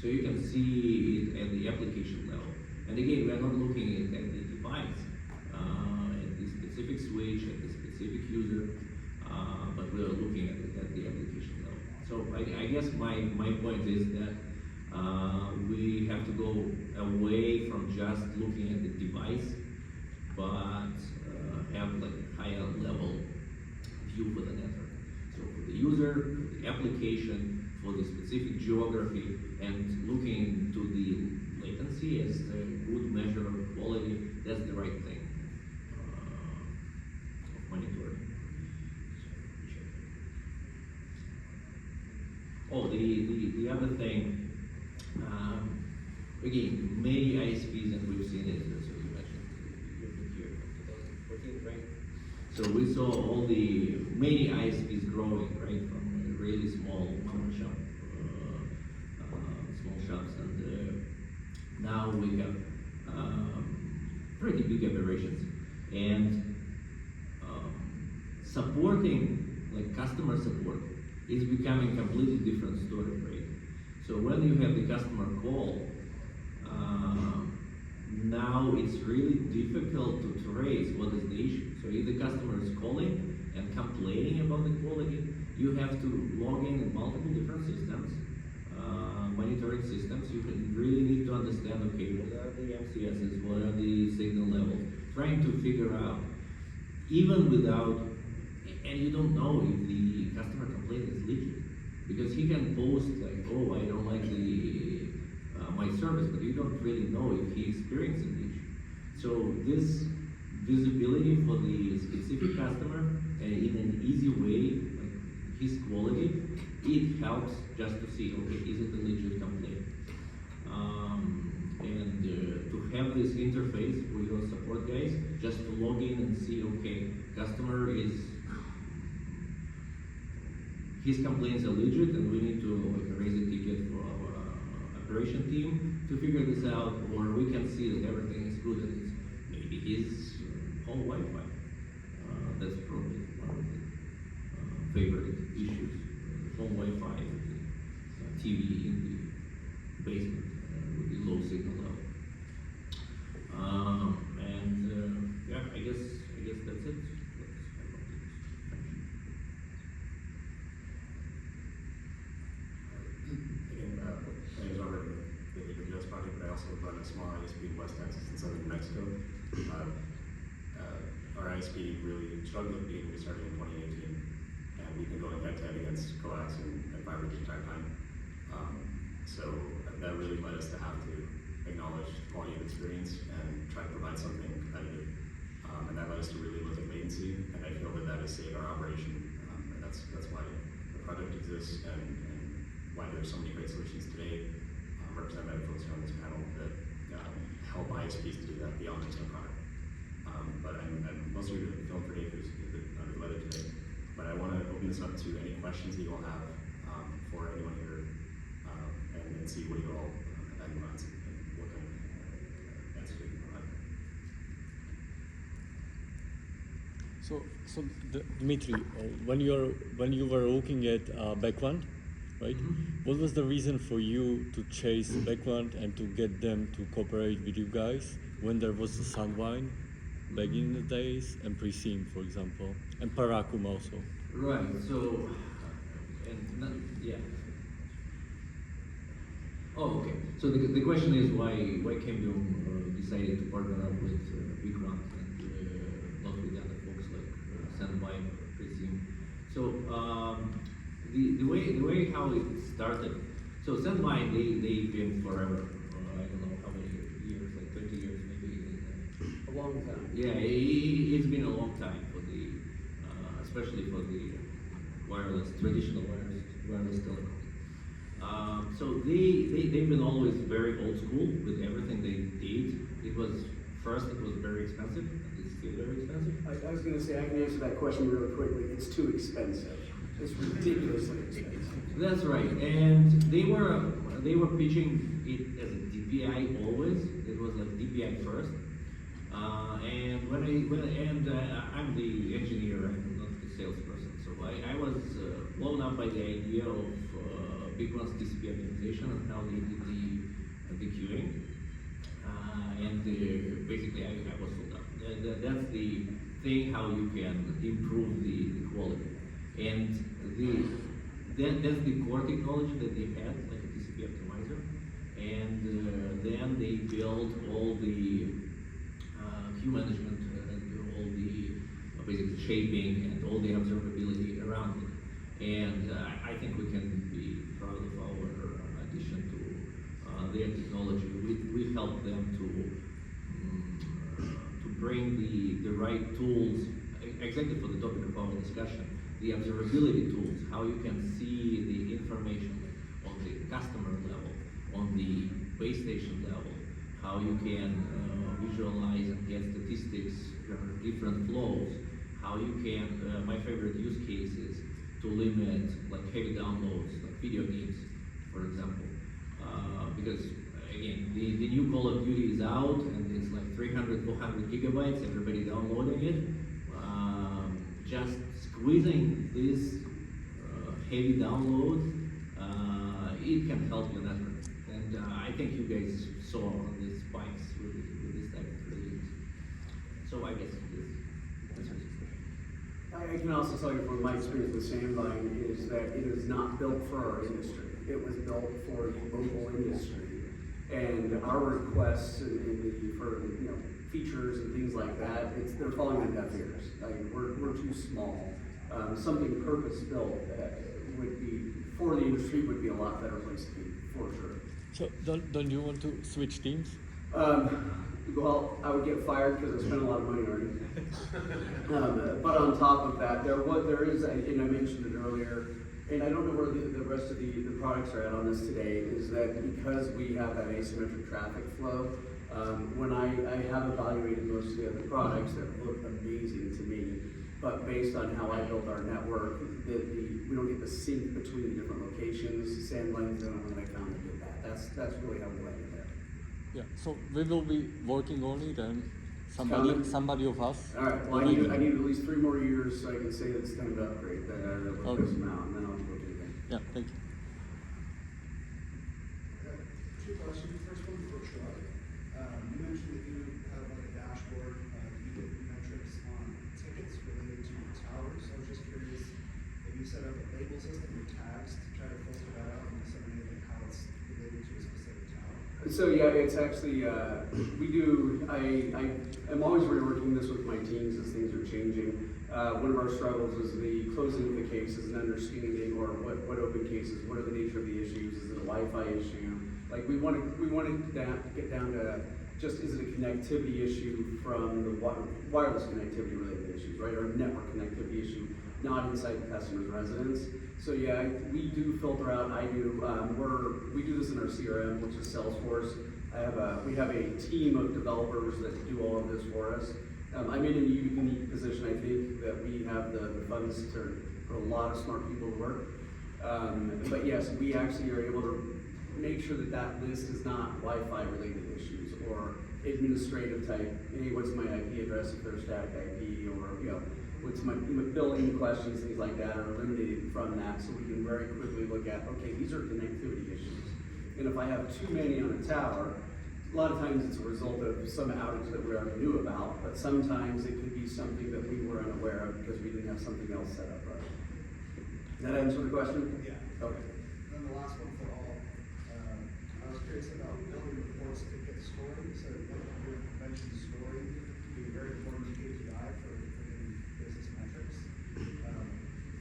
So you can see it at the application level. And again, we are not looking at the device, at the specific switch, at the specific user, but we are looking at the application level. So I guess my point is that we have to go away from just looking at the device, but have like a higher level view for the network. So for the user, for the application, for the specific geography, and looking to the latency as a good measure of quality, that's the right thing of monitoring. Oh, the other thing, again, many ISPs, and we've seen it, so you mentioned you've been here from 2014, right? So we saw all the many ISPs growing, right, from a really small mom shop, small shops, and now we have pretty big operations, and supporting like customer support is becoming a completely different story, right? So when you have the customer call, now it's really difficult to trace what is the issue. So if the customer is calling and complaining about the quality, you have to log in multiple different systems, monitoring systems. You can really need to understand, okay, what are the MCSs, what are the signal levels, trying to figure out, even without, and you don't know if the customer complaint is legit, because he can post like, oh, I don't like the my service, but you don't really know if he's experiencing the issue. So this visibility for the specific customer in an easy way, like his quality, it helps just to see, okay, is it a legit complaint? And to have this interface for your support guys, just to log in and see, okay, customer is, his complaints are legit, and we need to like raise a ticket for our operation team to figure this out, or we can see that everything is good and it's maybe his home Wi-Fi. That's probably one of the favorite issues. Home Wi-Fi, the TV in the basement with the low signal level. Yeah, I guess that's it. Project, but I also run a small ISP in West Texas and Southern New Mexico. Our ISP really struggled with being we started in 2018, and we've been going head-to-head against coax and fiber the entire time. So that really led us to have to acknowledge quality of experience and try to provide something competitive. And that led us to really look at latency, and I feel that that has saved our operation. And that's why the project exists, and why there's so many great solutions today. Represented by the folks here on this panel that help ISPs to do that beyond just a product. But I'm mostly feeling for Dave, who's led it today. But I want to open this up to any questions that you all have for anyone here, and see what you all have in mind and what kind of answers we can provide. So Dmitry, when you were looking at background, right? Mm-hmm. What was the reason for you to chase background and to get them to cooperate with you guys when there was the Sunwine back in the days and Preseem, for example, and Parakum also? Right. So, yeah. Oh, okay. So the question is why Cambium decided to partner up with background and not with other folks like Sandvine or Preseem. So the way how it started. So Sandvine they've been forever. I don't know how many years, like 30 years maybe. A long time. Yeah, it's been a long time for the, especially for the traditional wireless telecom. So they've been always very old school with everything they did. It was very expensive, and it's still very expensive. I was going to say, I can answer that question really quickly. It's too expensive. It's ridiculously expensive. That's right, and they were pitching it as a DPI always. It was like DPI first. And I'm the engineer, I'm not the salesperson. So I was blown up by the idea of big one's TCP optimization and how they did the queuing. Basically, I was sold up. That's the thing how you can improve the quality. And that's the core technology that they had, like a TCP optimizer. And then they built all the queue management and all the basically shaping and all the observability around it. And I think we can be proud of our addition to their technology. We helped them to bring the right tools, exactly for the topic of our discussion, the observability tools, how you can see the information on the customer level, on the base station level, how you can visualize and get statistics, different flows, how you can, my favorite use case is to limit like heavy downloads, like video games, for example. Because again, the new Call of Duty is out and it's like 300, 400 gigabytes, everybody downloading it. Just squeezing this heavy download, it can help your network. And I think you guys saw on the spikes with this type of release. So I guess this answers your question. I can also tell you from my experience with Sandvine is that it is not built for our industry. It was built for the mobile industry. And our requests for features and things like that, they're falling on deaf ears. Like we're too small. Something purpose built would be for the industry would be a lot better place to be, for sure. So don't you want to switch teams? Well, I would get fired because I spent a lot of money already. But on top of that, there is, and I mentioned it earlier, and I don't know where the rest of the products are at on this today, is that because we have that asymmetric traffic flow, when I have evaluated most of the other products that look amazing to me, but based on how I built our network, we don't get the sync between the different locations. Sandvine's the only one that I found that did that. That's really how we landed there. Yeah. So we will be working on it, and somebody of us. All right. Well, I need at least 3 more years so I can say that it's time to upgrade. That we'll Okay. push them out, and then I'll look at it again. Yeah. Thank you. Two questions. First one for Scot. You mentioned that you have like a dashboard, you get metrics on tickets related to towers. I was just curious if you set up a label system or tags to try to filter that out and disseminate like how it's related to a specific tower. So yeah, it's actually we do. I'm always reworking this with my teams as things are changing. One of our struggles is the closing of the cases and understanding, or what open cases, what are the nature of the issues? Is it a Wi-Fi issue? Like we want to get down to just, is it a connectivity issue from the wireless connectivity related issues, right? Or a network connectivity issue, not inside the customer's residence. So yeah, we do filter out. I do. We do this in our CRM, which is Salesforce. We have a team of developers that do all of this for us. I'm in a unique position, I think, that we have the funds to put a lot of smart people to work. But yes, we actually are able to make sure that that list is not Wi-Fi related issues or administrative type. Hey, what's my IP address if there's static IP, or what's my billing questions, things like that are eliminated from that, so we can very quickly look at, okay, these are connectivity issues. And if I have too many on a tower, a lot of times it's a result of some outage that we already knew about, but sometimes it could be something that we were unaware of because we didn't have something else set up right. Does that answer the question? Yeah. Okay. Then the last one for all, I was curious about building reports to get scoring. So like you mentioned, scoring can be a very important KPI for getting business metrics.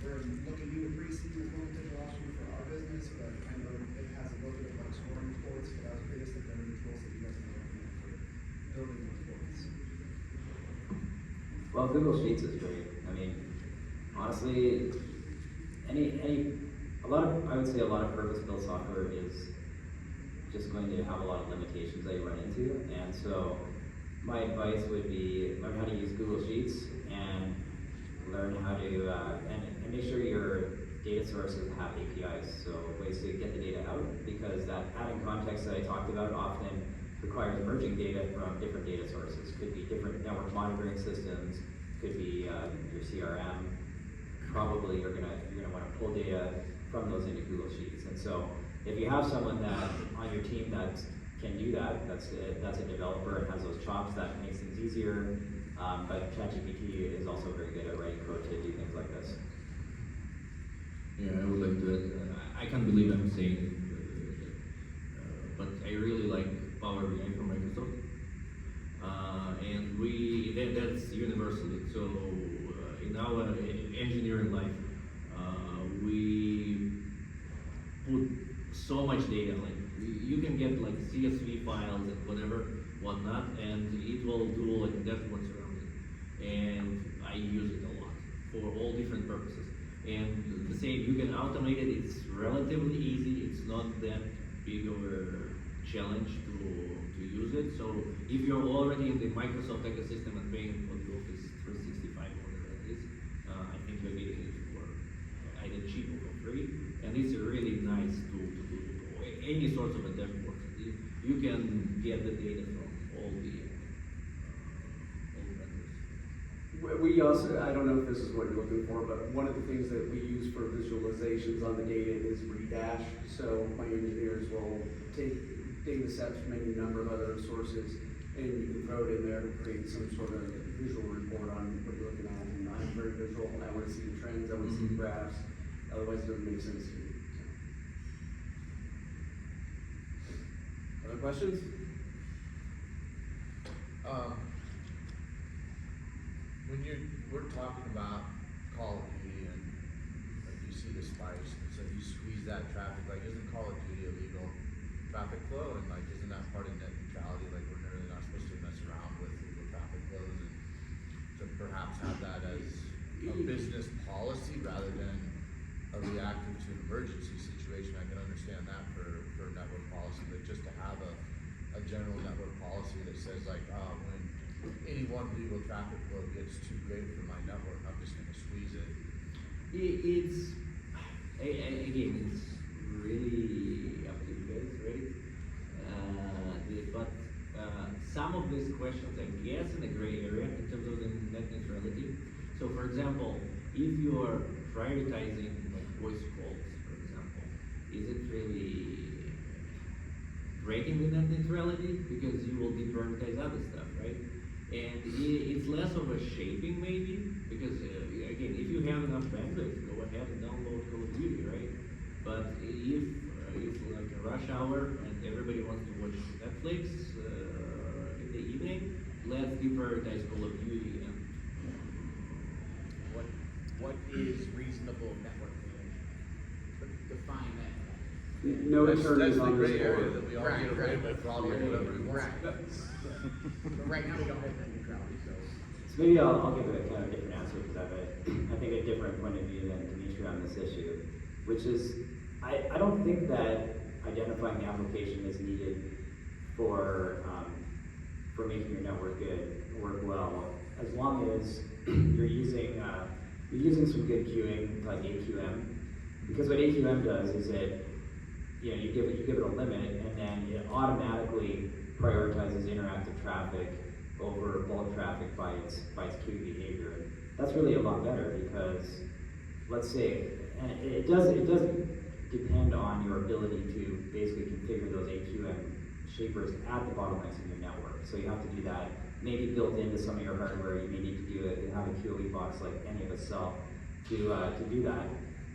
We're looking into Preseem as one potential option for our business, but I know it has a little bit of like scoring reports, but I was curious if there are any tools that you guys are looking at for building reports. Well, Google Sheets is great. I mean, honestly, I would say a lot of purpose-built software is just going to have a lot of limitations that you run into. And so my advice would be learn how to use Google Sheets and learn how to, and make sure your data sources have APIs, so ways to get the data out, because that adding context that I talked about often requires merging data from different data sources. Could be different network monitoring systems, could be your CRM. Probably you're gonna want to pull data from those into Google Sheets. And so if you have someone that on your team that can do that, that's a developer and has those chops, that makes things easier. But ChatGPT is also very good at writing code to do things like this. Yeah, I would like to add, I can't believe I'm saying it, but I really like Power BI from Microsoft. And that's universally. So in our engineering life, we put so much data, like you can get like CSV files and whatnot, and it will do like dashboards around it. And I use it a lot for all different purposes. And the same, you can automate it, it's relatively easy, it's not that big of a challenge to use it. So if you're already in the Microsoft ecosystem and paying for the Office 365 or whatever it is, I think you're getting it for either cheap or for free. And it's a really nice tool to do any sort of a dashboard. You can get the data from all the vendors. We also, I don't know if this is what you're looking for, but one of the things that we use for visualizations on the data is redash. So my engineers will take data sets from any number of other sources, and you can throw it in there to create some sort of visual report on what you're looking at. And I'm very visual, and I want to see the trends, I want to see the graphs, otherwise it doesn't make sense to me. Other questions? When we're talking about Call of Duty and like you see the spikes, and so you squeeze that traffic, like isn't Call of Duty illegal traffic flow, and like isn't that part of net neutrality? Like we're really not supposed to mess around with illegal traffic flows, and to perhaps have that as a business policy rather than a reactive to an emergency situation. I can understand that for network policy, but just to have a general network policy that says like, when any one legal traffic flow gets too great for my network, I'm just gonna squeeze it. It's really up to you guys, right? But some of these questions, I guess, in a gray area in terms of the net neutrality. So, for example, if you are prioritizing like voice calls, for example, is it really breaking the net neutrality because you will deprioritize other stuff, right? And it's less of a shaping maybe, because again, if you have enough bandwidth, go ahead and download Call of Duty, right? But if it's like a rush hour and everybody wants to watch Netflix in the evening, let's deprioritize Call of Duty. And what is reasonable network management? Define that. No attorneys That's the on this gray area board. that we all get away with, probably whatever we want. Right. But right now we don't have net neutrality, so. So maybe I'll give it a kind of different answer, because I have I think a different point of view than Dmitry on this issue, which is I don't think that identifying the application is needed for making your network good, work well. as long as you're using some good queuing like AQM, because what AQM does is you give it a limit, and then it automatically prioritizes interactive traffic over bulk traffic by its queue behavior. That's really a lot better because, let's say, and it does depend on your ability to basically configure those AQM shapers at the bottlenecks in your network. So you have to do that maybe built into some of your hardware. You may need to do it and have a QoE box like any of us sell to do that.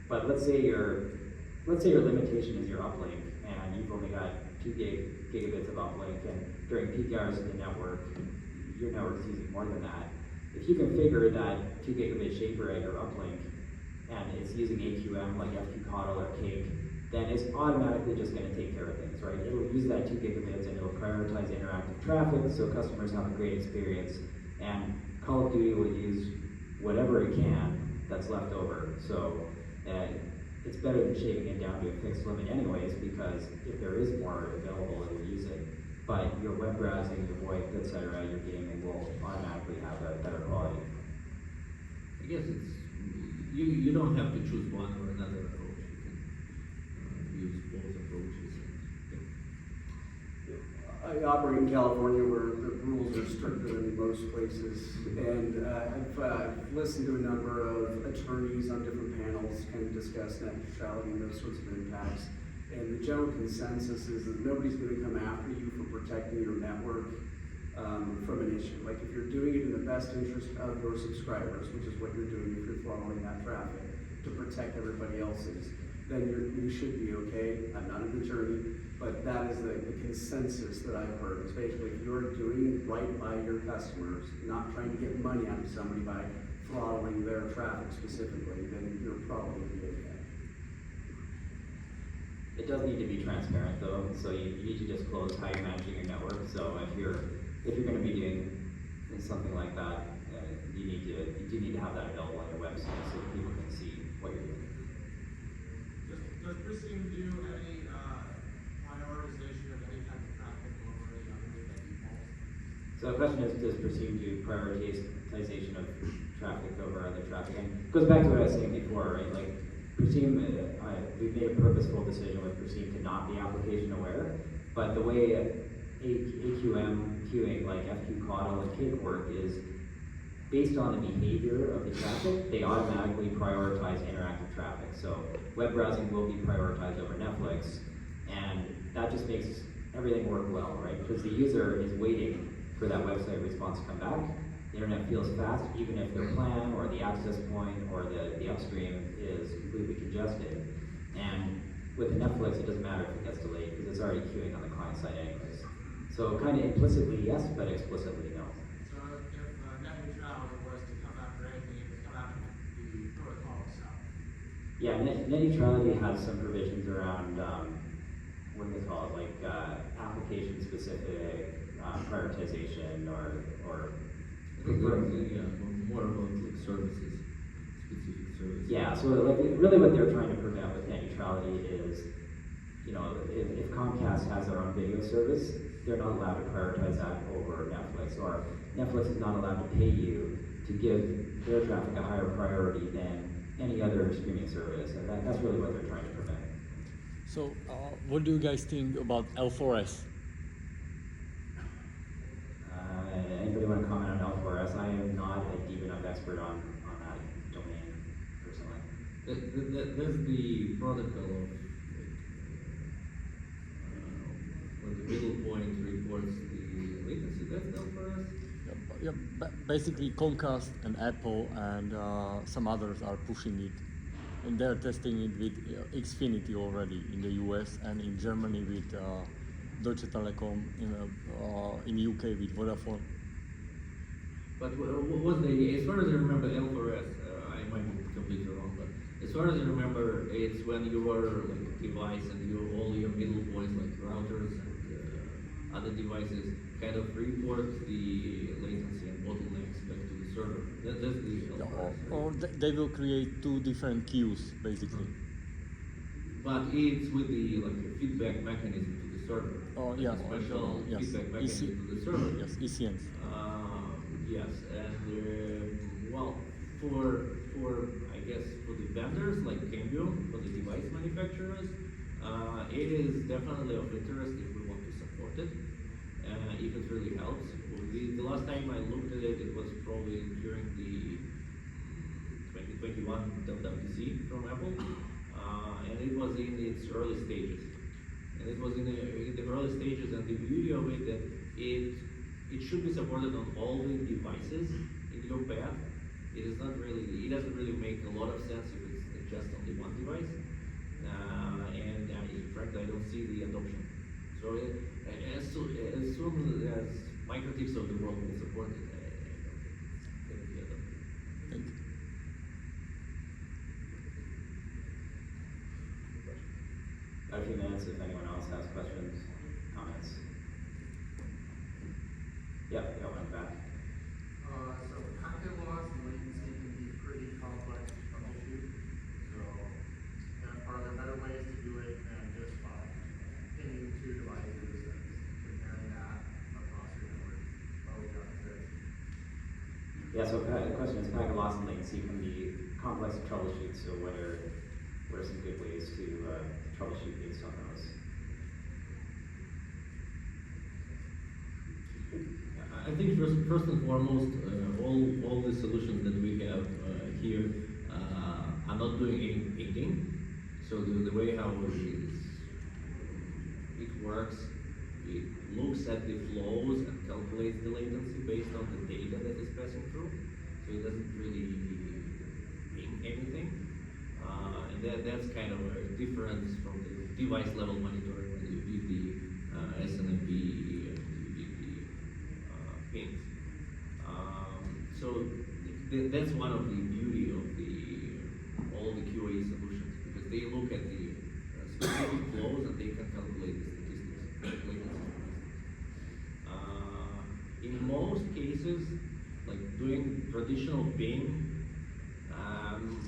But let's say your limitation is your uplink, and you've only got 2 gigabits of uplink, and during peak hours of the network, your network's using more than that. If you configure that 2 gigabit shaper at your uplink, and it's using AQM like FQCODL or Cake, then it's automatically just going to take care of things, right? It'll use that 2 gigabits and it'll prioritize interactive traffic so customers have a great experience, and Call of Duty will use whatever it can that's left over. So it's better than shaving it down to a fixed limit anyways, because if there is more available, it'll use it. But your web browsing, your VoIP, etc., your gaming will automatically have a better quality. I guess it's, you don't have to choose one or another approach. You can use both approaches. I operate in California where the rules are stricter than most places, and I've listened to a number of attorneys on different panels kind of discuss net neutrality and those sorts of impacts. And the general consensus is that nobody's going to come after you for protecting your network from an issue. Like if you're doing it in the best interest of your subscribers, which is what you're doing if you're throttling that traffic to protect everybody else's, then you should be okay. I'm not an attorney, but that is the consensus that I've heard. Is basically if you're doing right by your customers, not trying to get money out of somebody by throttling their traffic specifically, then you're probably going to be okay. It does need to be transparent though, so you need to disclose how you're managing your network. So if you're going to be doing something like that, you do need to have that available on your website so that people can see what you're doing. Does Preseem do any prioritization of any type of traffic over any other by default? So the question is, does Preseem do prioritization of traffic over other traffic? And it goes back to what I was saying before, right? Like Preseem, we've made a purposeful decision with Preseem to not be application aware, but the way AQM queuing like FQCODL and Cake work is based on the behavior of the traffic, they automatically prioritize interactive traffic. So web browsing will be prioritized over Netflix, and that just makes everything work well, right? Because the user is waiting for that website response to come back. The internet feels fast, even if their plan or the access point or the upstream is completely congested. And with Netflix, it doesn't matter if it gets delayed because it's already queuing on the client side anyways. So kind of implicitly yes, but explicitly no. So if net neutrality was to come after anything, it would come after the protocol itself. Yeah, net neutrality has some provisions around, what do they call it, like application specific prioritization or More about like services, specific services. yeah, so like really what they're trying to prevent with net neutrality is, you know, if Comcast has their own video service, they're not allowed to prioritize that over Netflix, or Netflix is not allowed to pay you to give their traffic a higher priority than any other streaming service, and that's really what they're trying to prevent. So, what do you guys think about L4S? Anybody want to comment on L4S? I am not a deep enough expert on that domain personally. That's the protocol of when the middle point reports the latency. That's L4S. Yeah, basically Comcast and Apple and some others are pushing it, and they're testing it with Xfinity already in the US and in Germany with Deutsche Telekom, in UK with Vodafone. But what's the idea? As far as I remember, L4S, I might be completely wrong, but as far as I remember, it's when your like device and all your middle points like routers and other devices kind of report the latency and bottlenecks back to the server. That's the L4S. Or they will create two different queues basically. But it's with the like feedback mechanism to the server. Oh Like yeah, a special yes, feedback mechanism to the server. yes, ECNs. Yes, and well, for I guess for the vendors like Cambium, for the device manufacturers, it is definitely of interest if we want to support it, if it really helps. The last time I looked at it, it was probably during the 2021 WWDC from Apple, and it was in its early stages. And it was in the early stages, and the beauty of it that it should be supported on all the devices in your path. It doesn't really make a lot of sense if it's just on the one device. And frankly, I don't see the adoption. So as soon as microtips of the world will support it, I don't think it's going to be adopted. Thank you. Got a few minutes if anyone else has questions, comments. Yep, got one back. So packet loss and latency can be pretty complex to troubleshoot. So, are there better ways to do it than just by pinging two devices and comparing that across your network? What would you have to say? Yeah, so the question is packet loss and latency can be complex to troubleshoot, so what are some good ways to troubleshoot based on those? I think first and foremost, all the solutions that we have here are not doing anything. So the way how it works, it looks at the flows and calculates the latency based on the data that is passing through. So it doesn't really mean anything. And that's kind of a difference from the device level monitoring when you give the SNMP and you give the pings. So that's one of the beauty of all the QA solutions, because they look at the specific flows and they can calculate the statistics. In most cases, like doing traditional ping,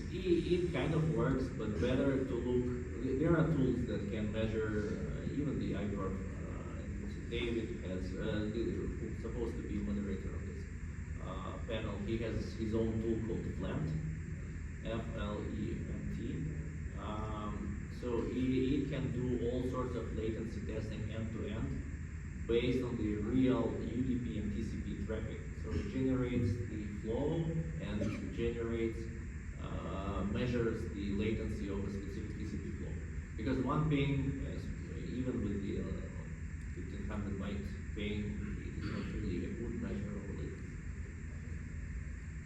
it kind of works, but better to look. There are tools that can measure even the iDrop. David has, who's supposed to be moderator of this panel, he has his own tool called FLEMT, F-L-E-M-T. So it can do all sorts of latency testing end to end based on the real UDP and TCP traffic. So it generates the flow and it generates measures the latency of a specific TCP flow. Because one ping, even with the 1500 bytes ping, it is not really a good measure of latency.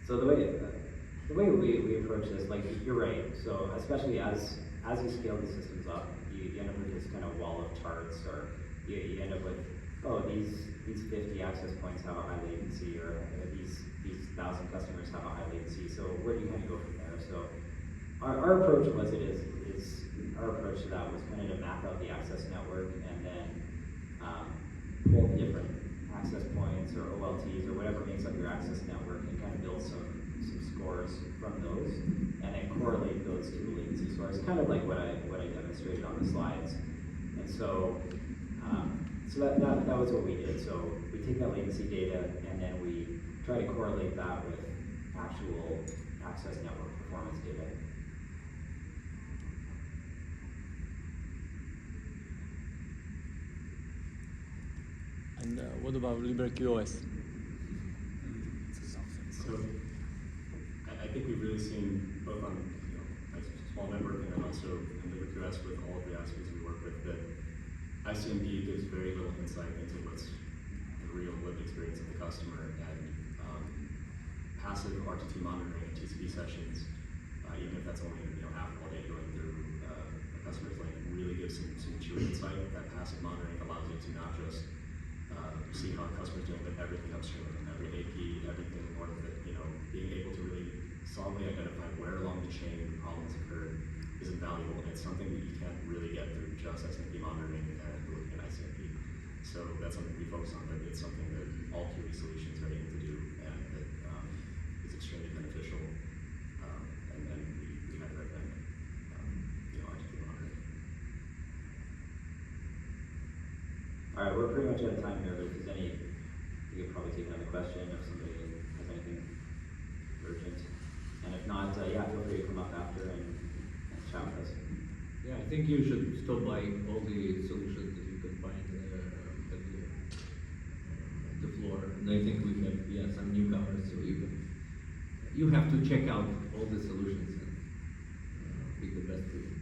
So the way we approach this, like you're right. So especially as you scale the systems up, you end up with this kind of wall of charts, or you end up with, oh, these 50 access points have a high latency, or these 1,000 customers have a high latency. So where do you kind of go from there? So our approach our approach to that was kind of to map out the access network and then pull different access points or OLTs or whatever makes up your access network and kind of build some scores from those and then correlate those to the latency scores, kind of like what I demonstrated on the slides. And so that was what we did. So we take that latency data and then we try to correlate that with actual access network performance data. And what about LibreQoS? So I think we've really seen both on like small networking and also in LibreQoS with all of the aspects we work with that ICMP gives very little insight into what's the real lived experience of the customer, and passive RTT monitoring and TCP sessions, even if that's only half of all data going through a customer's lane, really gives some true insight. That passive monitoring allows you to not just see how a customer's doing, but everything upstream, every AP, everything, or that being able to really solidly identify where along the chain problems occurred is invaluable, and it's something that you can't really get through just SMP monitoring and looking at ICMP. So that's something we focus on, but it's something that all QA solutions are able to do, and that is extremely beneficial, and we highly recommend RTT monitoring. All right, we're pretty much out of time here, but if there's any, we could probably take another question if somebody not, yeah, feel free to come up after and chat with us. Yeah, I think you should still buy all the solutions that you can find at the floor. And I think we have, yeah, some newcomers, so you have to check out all the solutions and pick the best for you.